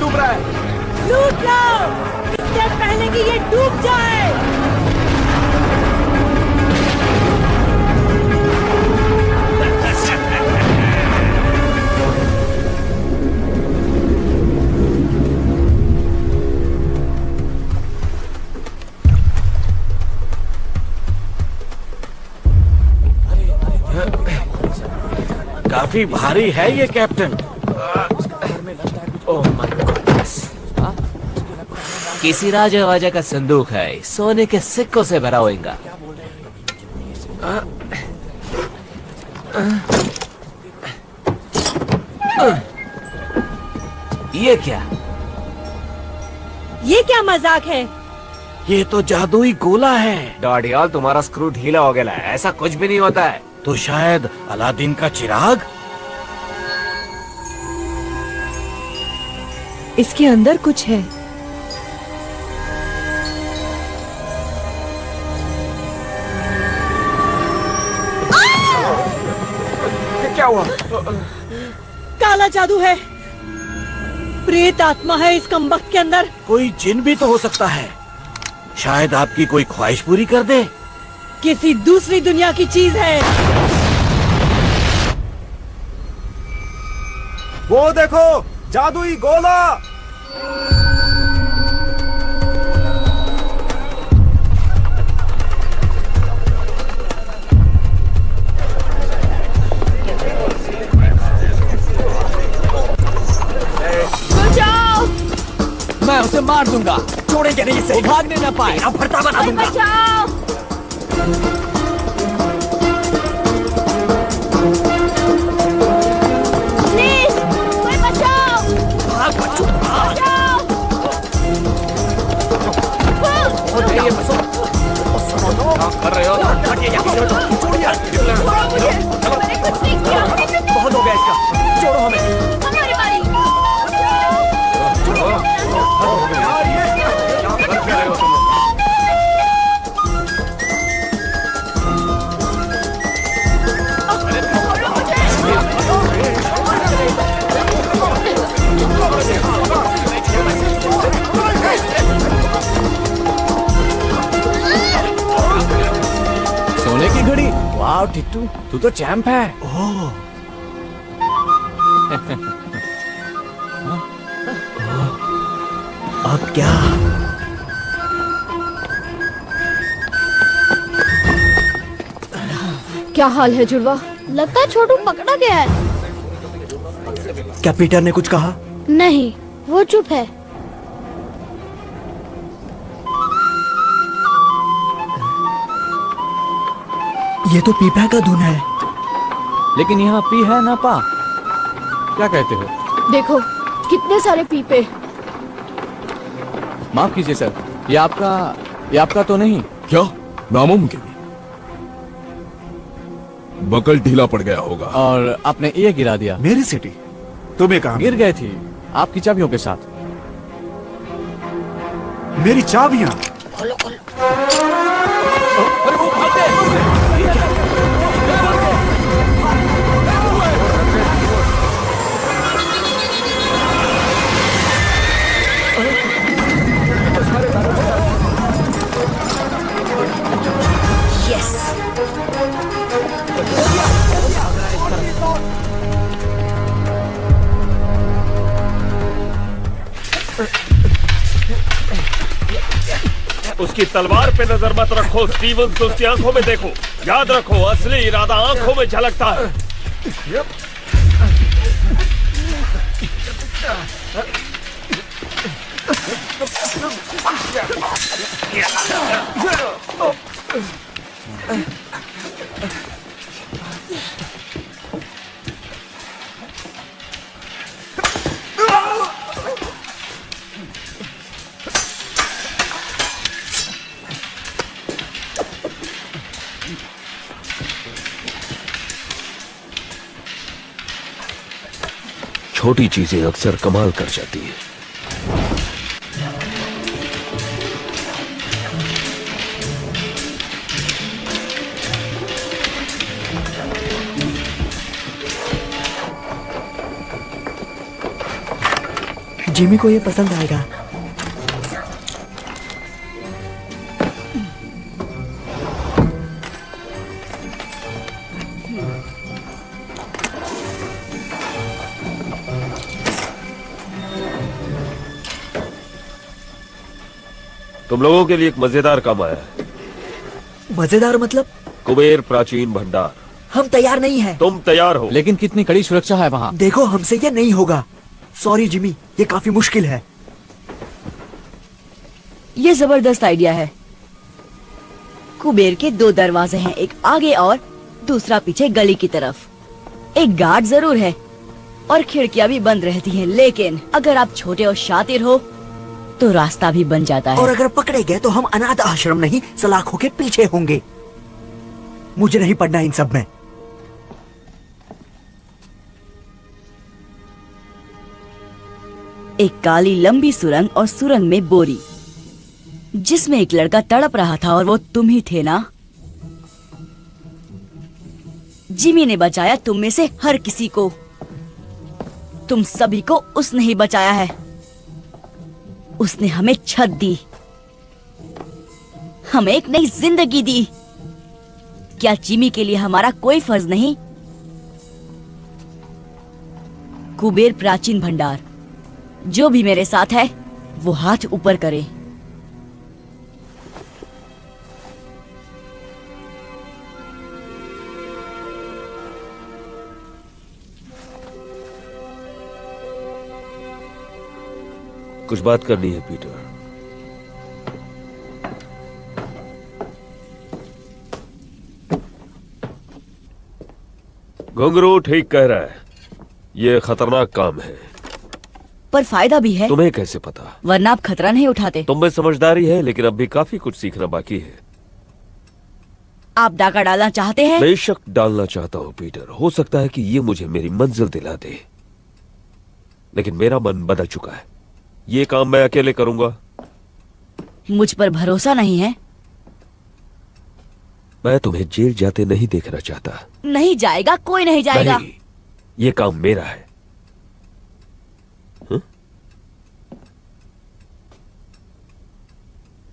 डूब रहा है। लूट लो इससे पहले कि ये डूब जाए। काफी भारी है ये कैप्टन। Oh my goodness. किसी राजा वाजा का संदूक है, सोने के सिक्कों से भरा होगा। ये क्या? ये क्या मजाक है? ये तो जादुई गोला है। डॉडियल, तुम्हारा स्क्रू ढीला हो गया है। ऐसा कुछ भी नहीं होता है। तो शायद अलादीन का चिराग। इसके अंदर कुछ है। क्या हुआ? काला जादू है। प्रेत आत्मा है इस कमबख्त के अंदर। कोई जिन भी तो हो सकता है। शायद आपकी कोई ख्वाहिश पूरी कर दे। किसी दूसरी दुनिया की चीज है। वो देखो, जादुई गोला। बचाओ! मैं उसे मार दूंगा। छोड़ेंगे नहीं इसे। वो भागने न पाए। अब भरता बना दूंगा। बचाओ! प्लीज, कोई बचाओ! भाग बच्चों, भाग। बचाओ! ये बसो। क्या कर रहे हो? मैंने कुछ नहीं किया। बहुत हो गया इसका। छोड़ो हमें। हमारी बारी। सोने की घड़ी। वाह टिट्टू, तू तो चैंप है। ओह। अब क्या? क्या हाल है जुड़वा? लगता है छोटू पकड़ा गया है। क्या पीटर ने कुछ कहा? नहीं, वो चुप है। ये तो पीपा का धुन है। लेकिन यहाँ पी है ना पा। क्या कहते हो? देखो कितने सारे पीपे। माफ कीजिए सर, ये आपका तो नहीं? क्या? नामुमकिन। बकल ढीला पड़ गया होगा। और आपने ये गिरा दिया। मेरी सिटी तुम्हें कहा? गिर गई थी आपकी चाबियों के साथ। मेरी चाबियां। उसकी तलवार पे नजर मत रखो स्टीवंस, को उसकी आंखों में देखो। याद रखो, असली इरादा आंखों में झलकता है। छोटी चीजें अक्सर कमाल कर जाती है। जिमी को ये पसंद आएगा। तुम लोगों के लिए एक मजेदार काम आया है। मजेदार मतलब? कुबेर प्राचीन भंडार। हम तैयार नहीं हैं। तुम तैयार हो? लेकिन कितनी कड़ी सुरक्षा है वहाँ। देखो, हमसे ये नहीं होगा। सॉरी जिमी, ये काफी मुश्किल है। ये जबरदस्त आइडिया है। कुबेर के 2 दरवाजे हैं, एक आगे और दूसरा पीछे गली की तरफ। एक गार्ड जरूर है और खिड़कियां भी बंद रहती हैं, लेकिन अगर आप छोटे और शातिर हो तो रास्ता भी बन जाता है। और अगर पकड़े गए तो हम अनाथ आश्रम नहीं, सलाखों के पीछे होंगे। मुझे नहीं पढ़ना इन सब में। एक काली लंबी सुरंग और सुरंग में बोरी, जिसमें एक लड़का तड़प रहा था और वो तुम ही थे ना? जिमी ने बचाया तुम में से हर किसी को। तुम सभी को उसने ही बचाया है। उसने हमें छत दी, हमें एक नई जिंदगी दी। क्या जिमी के लिए हमारा कोई फर्ज नहीं? कुबेर प्राचीन भंडार, जो भी मेरे साथ है वो हाथ ऊपर करे। कुछ बात करनी है पीटर। घुंघरू ठीक कह रहा है, ये खतरनाक काम है। पर फायदा भी है। तुम्हें कैसे पता? वरना आप खतरा नहीं उठाते। तुम में समझदारी है, लेकिन अब भी काफी कुछ सीखना बाकी है। आप डाका डालना चाहते हैं? बेशक डालना चाहता हूँ पीटर। हो सकता है कि ये मुझे मेरी मंजिल दिला दे, लेकिन मेरा मन बदल चुका है। ये काम मैं अकेले करूंगा। मुझ पर भरोसा नहीं है? मैं तुम्हें जेल जाते नहीं देखना चाहता। नहीं जाएगा, कोई नहीं जाएगा। नहीं, ये काम मेरा है।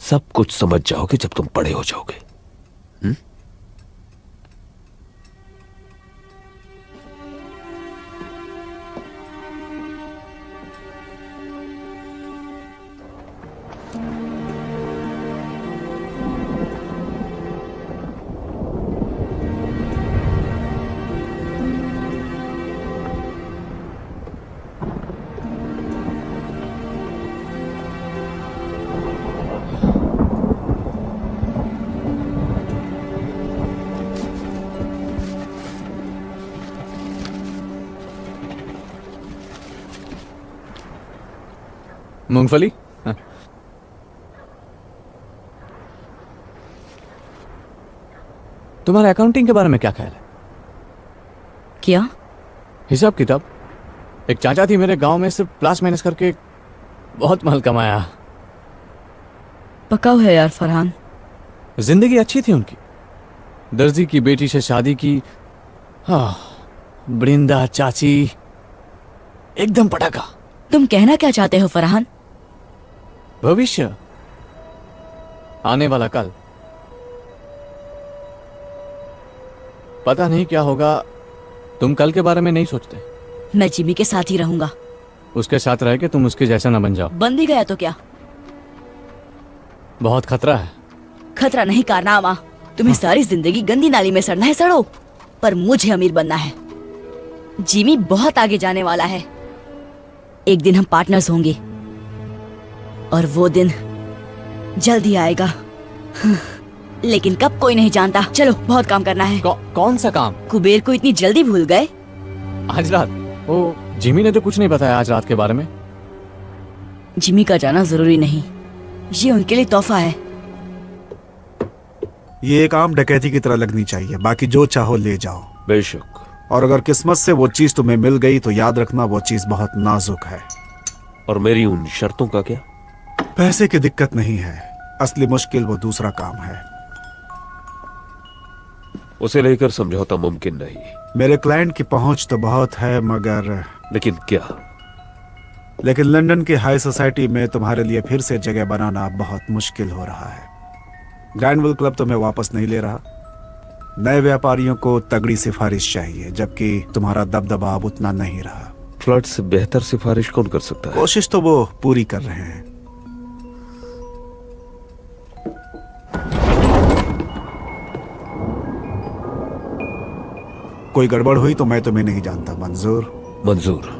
सब कुछ समझ जाओगे जब तुम बड़े हो जाओगे। मूंगफली? हाँ। तुम्हारे अकाउंटिंग के बारे में क्या ख्याल है? क्या हिसाब किताब? एक चाचा थी मेरे गांव में, सिर्फ प्लस माइनस करके बहुत माल कमाया। पकाओ है यार फरहान। जिंदगी अच्छी थी उनकी। दर्जी की बेटी से शादी की। हाँ, बृंदा चाची, एकदम पटाखा। तुम कहना क्या चाहते हो फरहान? भविष्य, आने वाला कल। पता नहीं क्या होगा। तुम कल के बारे में नहीं सोचते। मैं जिमी के साथ ही रहूंगा। उसके साथ रह के तुम उसके जैसा ना बन जाओ। बन भी गया तो क्या? बहुत खतरा है। खतरा नहीं कारनामा। तुम्हें सारी जिंदगी गंदी नाली में सड़ना है, सड़ो, पर मुझे अमीर बनना है। जिमी बहुत आगे जाने वाला है। एक दिन हम पार्टनर्स होंगे और वो दिन जल्द ही आएगा। लेकिन कब कोई नहीं जानता। चलो, बहुत काम करना है। कौन सा काम? कुबेर को इतनी जल्दी भूल गए? आज रात? ओ, जिमी ने तो कुछ नहीं बताया आज रात के बारे में। जिमी का जाना जरूरी नहीं, ये उनके लिए तोहफा है। ये एक आम डकैती की तरह लगनी चाहिए। बाकी जो चाहो ले जाओ। बेशक। और अगर किस्मत से वो चीज तुम्हें मिल गई तो याद रखना वो चीज बहुत नाजुक है। और मेरी उन शर्तों का क्या? पैसे की दिक्कत नहीं है, असली मुश्किल वो दूसरा काम है। उसे लेकर समझौता मुमकिन नहीं। मेरे क्लाइंट की पहुंच तो बहुत है, मगर लेकिन क्या? लेकिन लंदन की हाई सोसाइटी में तुम्हारे लिए फिर से जगह बनाना बहुत मुश्किल हो रहा है। ग्रैंडविल क्लब तुम्हें वापस नहीं ले रहा। नए व्यापारियों को तगड़ी सिफारिश चाहिए, जबकि तुम्हारा दबदबा अब उतना नहीं रहा। फ्लड से बेहतर सिफारिश कौन कर सकता है? कोशिश तो वो पूरी कर रहे हैं। कोई गड़बड़ हुई तो मैं तुम्हें नहीं जानता। मंजूर? मंजूर।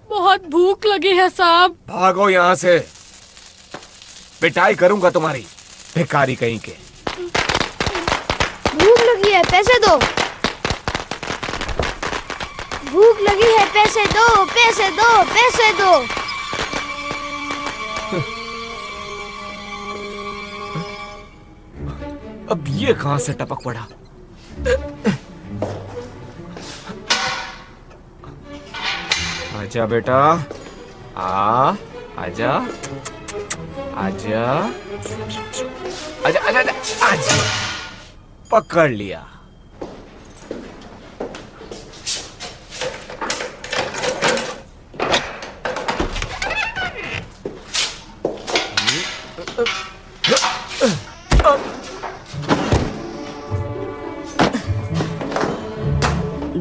बहुत भूख लगी है साहब। भागो यहाँ से, पिटाई करूंगा तुम्हारी, भिखारी कहीं के। भूख लगी है, पैसे दो। भूख लगी है, पैसे दो, पैसे दो, पैसे दो। अब ये कहां से टपक पड़ा? आजा बेटा, आजा, आजा, आजा, आजा, आजा, आजा। पकड़ लिया।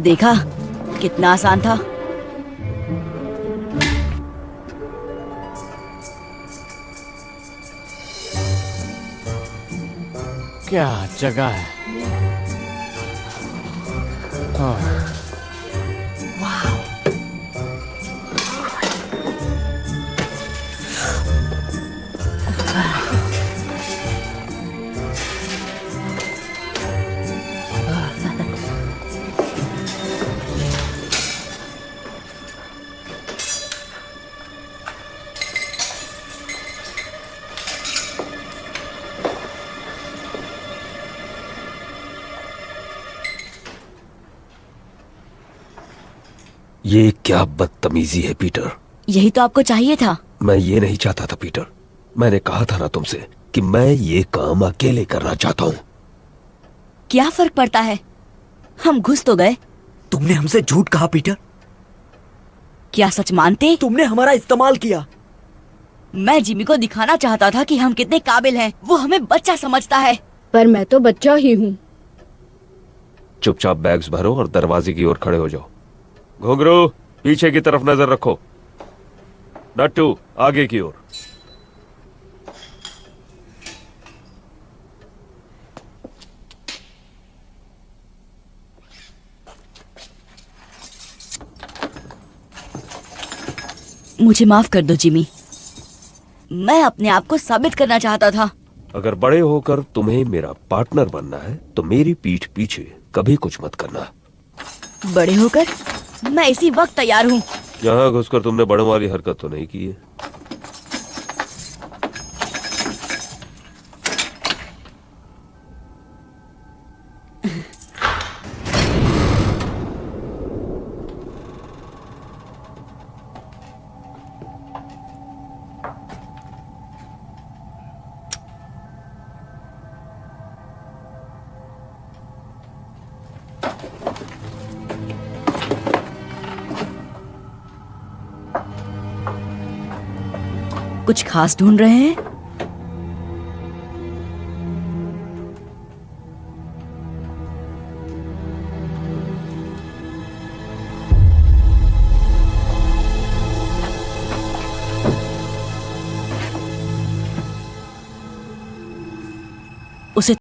देखा कितना आसान था। क्या जगह है। हाँ। ये क्या बदतमीजी है पीटर। यही तो आपको चाहिए था। मैं ये नहीं चाहता था पीटर। मैंने कहा था ना तुमसे कि मैं ये काम अकेले करना चाहता हूँ। क्या फर्क पड़ता है, हम घुस तो गए। तुमने हमसे झूठ कहा पीटर। क्या सच मानते? तुमने हमारा इस्तेमाल किया। मैं जिमी को दिखाना चाहता था कि हम कितने काबिल हैं। वो हमें बच्चा समझता है। पर मैं तो बच्चा ही हूँ। चुपचाप बैग्स भरो और दरवाजे की ओर खड़े हो जाओ। घुंघरू, पीछे की तरफ नजर रखो। नट्टू, आगे की ओर। मुझे माफ कर दो जिमी। मैं अपने आप को साबित करना चाहता था। अगर बड़े होकर तुम्हें मेरा पार्टनर बनना है तो मेरी पीठ पीछे कभी कुछ मत करना। बड़े होकर मैं इसी वक्त तैयार हूँ। यहाँ घुसकर तुमने बड़ों वाली हरकत तो नहीं की है? कुछ खास ढूंढ रहे हैं?